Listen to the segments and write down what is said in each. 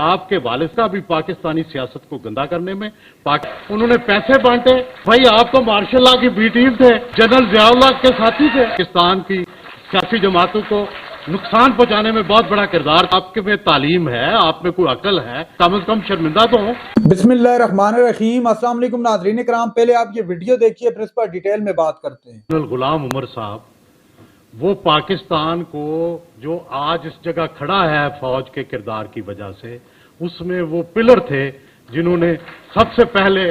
आपके वालिद का भी पाकिस्तानी सियासत को गंदा करने में उन्होंने पैसे बांटे। भाई आप तो मार्शल लॉ की बी टीम थे, जनरल ज़ियाउल्लाह के साथी थे। पाकिस्तान की सियासी जमातों को नुकसान पहुंचाने में बहुत बड़ा किरदार। आपके में तालीम है, आप में कोई अकल है, कम से कम शर्मिंदा तो हो। बिस्मिल्लाहिर्रहमानिर्रहीम। अस्सलाम वालेकुम नाज़रीन इकराम, पहले आप ये वीडियो देखिए फिर इस पर डिटेल में बात करते हैं। जनरल गुलाम उमर साहब, वो पाकिस्तान को जो आज इस जगह खड़ा है फौज के किरदार की वजह से, उसमें वो पिलर थे जिन्होंने सबसे पहले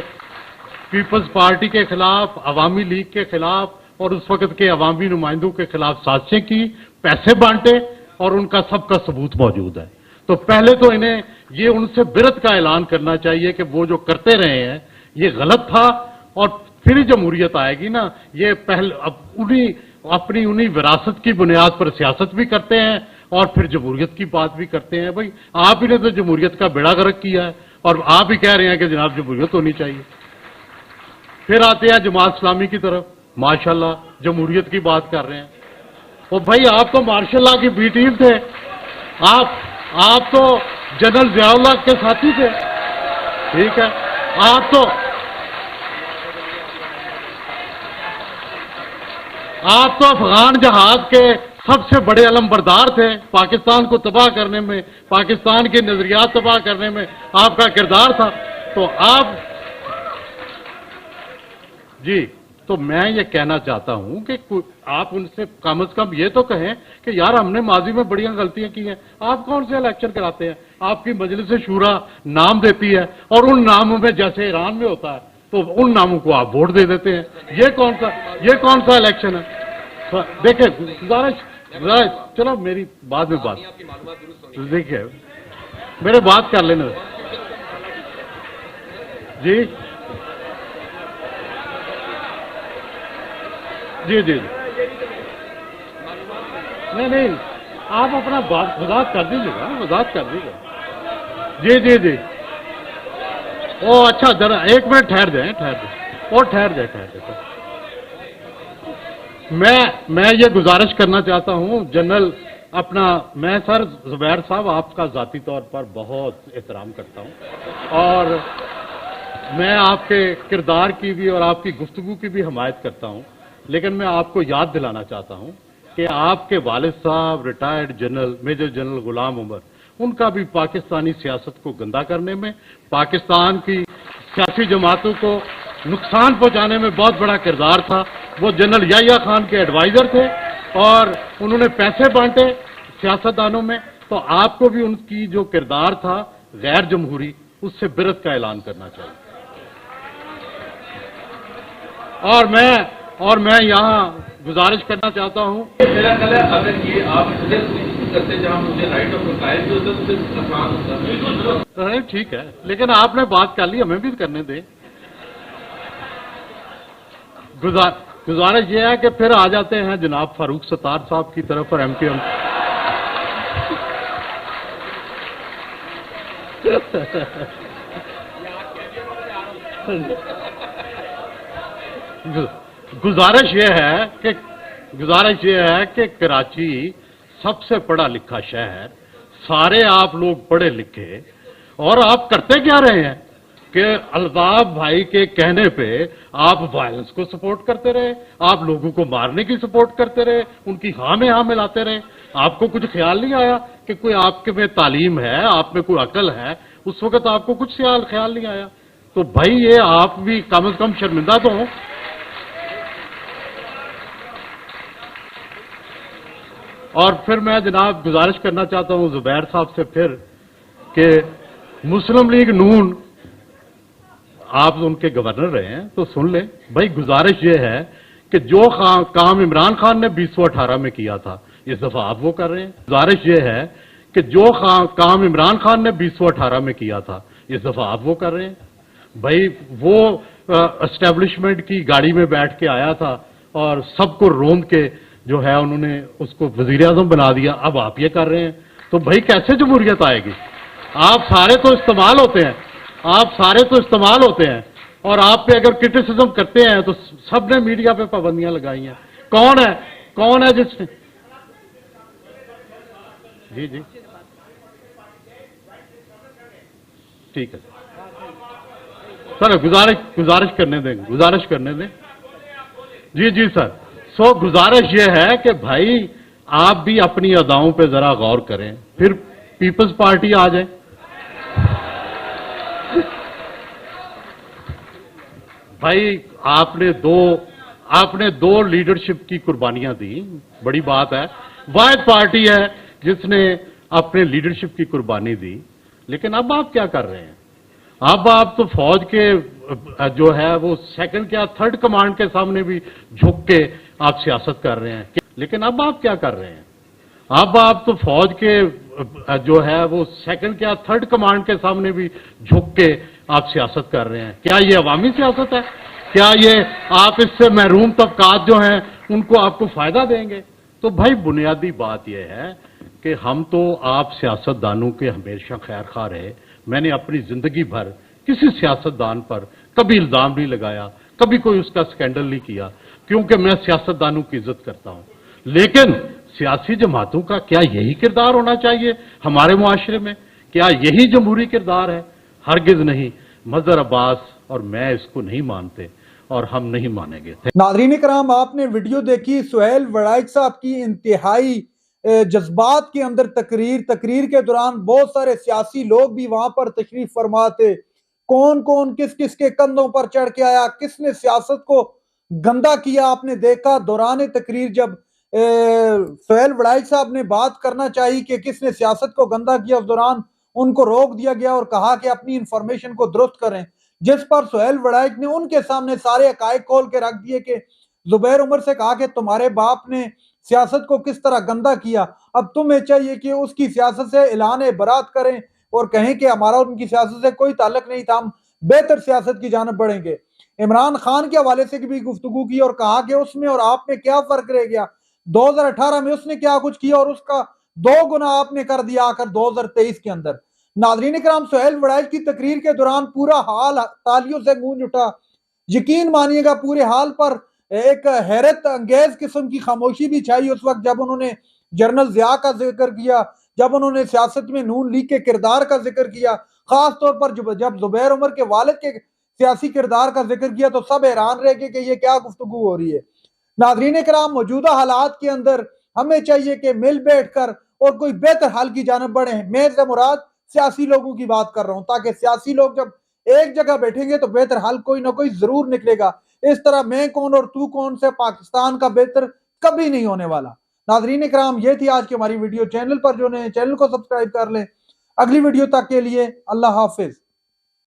पीपल्स पार्टी के खिलाफ, अवामी लीग के खिलाफ और उस वक्त के अवामी नुमाइंदों के खिलाफ साजिशें की, पैसे बांटे, और उनका सबका सबूत मौजूद है। तो पहले तो इन्हें ये उनसे बिरत का ऐलान करना चाहिए कि वो जो करते रहे हैं ये गलत था, और फिर जमहूरियत आएगी ना। ये पहले अपनी उन्हीं विरासत की बुनियाद पर सियासत भी करते हैं और फिर जमहूरियत की बात भी करते हैं। भाई आप ही ने तो जमहूरियत का बेड़ा गर्क किया है और आप ही कह रहे हैं कि जनाब जमहूरियत होनी चाहिए। फिर आते हैं जमात इस्लामी की तरफ, माशाल्लाह जमहूरियत की बात कर रहे हैं। और भाई आप तो मार्शल लॉ की बी टीम थे, आप तो जनरल ज़ियाउल्लाह के साथी थे, ठीक है। आप तो अफगान जहाज के सबसे बड़े अलमबरदार थे। पाकिस्तान को तबाह करने में, पाकिस्तान के नजरियात तबाह करने में आपका किरदार था। तो आप जी, तो मैं ये कहना चाहता हूं कि आप उनसे कम से कम ये तो कहें कि यार हमने माजी में बड़ियां गलतियां की हैं। आप कौन से इलेक्शन कराते हैं? आपकी मजलिस शूरा नाम देती है और उन नामों में जैसे ईरान में होता है तो उन नामों को आप वोट दे देते हैं। ये कौन सा इलेक्शन है? देखिए गुजारिश, चलो मेरी बाद में बात, देखिए मेरे बात कर लेना जी। जी जी नहीं, आप अपना बात वजाहत कर दीजिएगा, वजाहत कर दीजिएगा। जी जी जी, ओ अच्छा, जरा एक मिनट ठहर जाए और ठहर जाए। मैं ये गुजारिश करना चाहता हूं जनरल मैं सर जुबैर साहब आपका ज़ाती तौर पर बहुत एहतराम करता हूं और मैं आपके किरदार की भी और आपकी गुफ्तगू की भी हमायत करता हूं, लेकिन मैं आपको याद दिलाना चाहता हूं कि आपके वालिद साहब रिटायर्ड जनरल मेजर जनरल गुलाम उमर, उनका भी पाकिस्तानी सियासत को गंदा करने में, पाकिस्तान की सियासी जमातों को नुकसान पहुंचाने में बहुत बड़ा किरदार था। वो जनरल याह्या खान के एडवाइजर थे और उन्होंने पैसे बांटे सियासतदानों में। तो आपको भी उनकी जो किरदार था गैर जमहूरी, उससे बिरत का ऐलान करना चाहिए। और मैं यहाँ गुजारिश करना चाहता हूँ, मेरा ख्याल है अगर ये आप करते जहाँ मुझे राइट ऑफ रिप्लाई भी होता तो फिर आसान होता। ठीक है, लेकिन आपने बात कर ली, हमें भी करने दें। गुजारिश ये है कि फिर आ जाते हैं जनाब फारूक सत्तार साहब की तरफ और MPM। गुजारिश ये है कि कराची सबसे पढ़ा लिखा शहर, सारे आप लोग पढ़े लिखे, और आप करते क्या रहे हैं कि अल्ताफ भाई के कहने पे आप वायलेंस को सपोर्ट करते रहे, आप लोगों को मारने की सपोर्ट करते रहे, उनकी हाँ में हाँ मिलाते रहे। आपको कुछ ख्याल नहीं आया कि कोई आपके में तालीम है, आप में कोई अकल है? उस वक्त आपको कुछ ख्याल नहीं आया। तो भाई ये आप भी कम से कम शर्मिंदा तो हो। और फिर मैं जनाब गुजारिश करना चाहता हूं जुबैर साहब से फिर कि मुस्लिम लीग नून, आप उनके गवर्नर रहे हैं तो सुन लें भाई। गुजारिश ये है कि जो काम इमरान खान ने 2018 में किया था, इस दफा आप वो कर रहे हैं। गुजारिश ये है कि जो काम इमरान खान ने 2018 में किया था, इस दफा आप वो कर रहे हैं। भाई वो एस्टेब्लिशमेंट की गाड़ी में बैठ के आया था और सबको रोंद के जो है उन्होंने उसको वजीर आजम बना दिया, अब आप ये कर रहे हैं। तो भाई कैसे जमहूरियत आएगी? आप सारे तो इस्तेमाल होते हैं, और आप पे अगर क्रिटिसिज्म करते हैं तो सबने मीडिया पे पाबंदियां लगाई हैं। कौन है जिसने? जी ٹھیک ہے سر گزارش کرنے دیں جی سر. سو گزارش یہ ہے کہ بھائی آپ بھی اپنی اداؤں پہ ذرا غور کریں, پھر پیپلز پارٹی آ جائے. بھائی آپ نے دو لیڈرشپ کی قربانیاں دی, بڑی بات ہے. واحد پارٹی ہے جس نے اپنے لیڈرشپ کی قربانی دی, لیکن اب آپ کیا کر رہے ہیں؟ اب آپ تو فوج کے جو ہے وہ سیکنڈ کیا تھرڈ کمانڈ کے سامنے بھی جھک کے آپ سیاست کر رہے ہیں. لیکن اب آپ کیا کر رہے ہیں؟ اب آپ تو فوج کے جو ہے وہ سیکنڈ کیا تھرڈ کمانڈ کے سامنے بھی جھک کے آپ سیاست کر رہے ہیں. کیا یہ عوامی سیاست ہے؟ کیا یہ آپ اس سے محروم طبقات جو ہیں ان کو آپ کو فائدہ دیں گے؟ تو بھائی بنیادی بات یہ ہے کہ ہم تو آپ سیاستدانوں کے ہمیشہ خیر خواہ رہے. میں نے اپنی زندگی بھر کسی سیاستدان پر کبھی الزام نہیں لگایا, کبھی کوئی اس کا سکینڈل نہیں کیا, کیونکہ میں سیاستدانوں کی عزت کرتا ہوں. لیکن سیاسی جماعتوں کا کیا یہی کردار ہونا چاہیے ہمارے معاشرے میں؟ کیا یہی جمہوری کردار ہے؟ ہرگز نہیں. مظہر عباس اور میں اس کو نہیں مانتے اور ہم نہیں مانیں گے. ناظرین کرام, آپ نے ویڈیو دیکھی سہیل وڑائچ صاحب کی انتہائی جذبات کے اندر تقریر کے دوران بہت سارے سیاسی لوگ بھی وہاں پر تشریف فرما تھے. کون کس کے کندھوں پر چڑھ کے آیا, کس نے سیاست کو گندا کیا, آپ نے دیکھا دوران تقریر جب سہیل وڑائچ صاحب نے بات کرنا چاہی کہ کس نے سیاست کو گندا کیا, اس دوران ان کو روک دیا گیا اور کہا کہ اپنی انفارمیشن کو درست کریں, جس پر سہیل وڑائچ نے ان کے سامنے سارے حقائق کھول کے رکھ دیے کہ زبیر عمر سے کہا کہ تمہارے باپ نے سیاست کو کس طرح گندا کیا, اب تمہیں چاہیے کہ اس کی سیاست سے اعلان برات کریں اور کہیں کہ ہمارا ان کی سیاست سے کوئی تعلق نہیں تھا, ہم بہتر سیاست کی جانب بڑھیں گے. عمران خان کے حوالے سے بھی گفتگو کی اور کہا کہ اس میں اور آپ میں کیا فرق رہ گیا, 2018 میں اس نے کیا کچھ کیا اور اس کا 2 گنا آپ نے کر دیا آخر 2023 کے اندر. ناظرین کرام, سہیل وڑائچ کی تقریر کے دوران پورا حال تالیوں سے گونج اٹھا. یقین مانیے گا پورے حال پر ایک حیرت انگیز قسم کی خاموشی بھی چھائی اس وقت جب انہوں نے جنرل ضیاء کا ذکر کیا, جب انہوں نے سیاست میں نون لیگ کے کردار کا ذکر کیا, خاص طور پر جب زبیر عمر کے والد کے سیاسی کردار کا ذکر کیا تو سب حیران رہ گئے کہ یہ کیا گفتگو ہو رہی ہے. ناظرین کرام, موجودہ حالات کے اندر ہمیں چاہیے کہ مل بیٹھ کر اور کوئی بہتر حل کی جانب بڑھیں. میں سے مراد سیاسی لوگوں کی بات کر رہا ہوں, تاکہ سیاسی لوگ جب ایک جگہ بیٹھیں گے تو بہتر حل کوئی نہ کوئی ضرور نکلے گا. اس طرح میں کون اور تو کون سے پاکستان کا بہتر کبھی نہیں ہونے والا. ناظرین کرام, یہ تھی آج کی ہماری ویڈیو. چینل پر جو نئے چینل کو سبسکرائب کر لیں. اگلی ویڈیو تک کے لیے اللہ حافظ.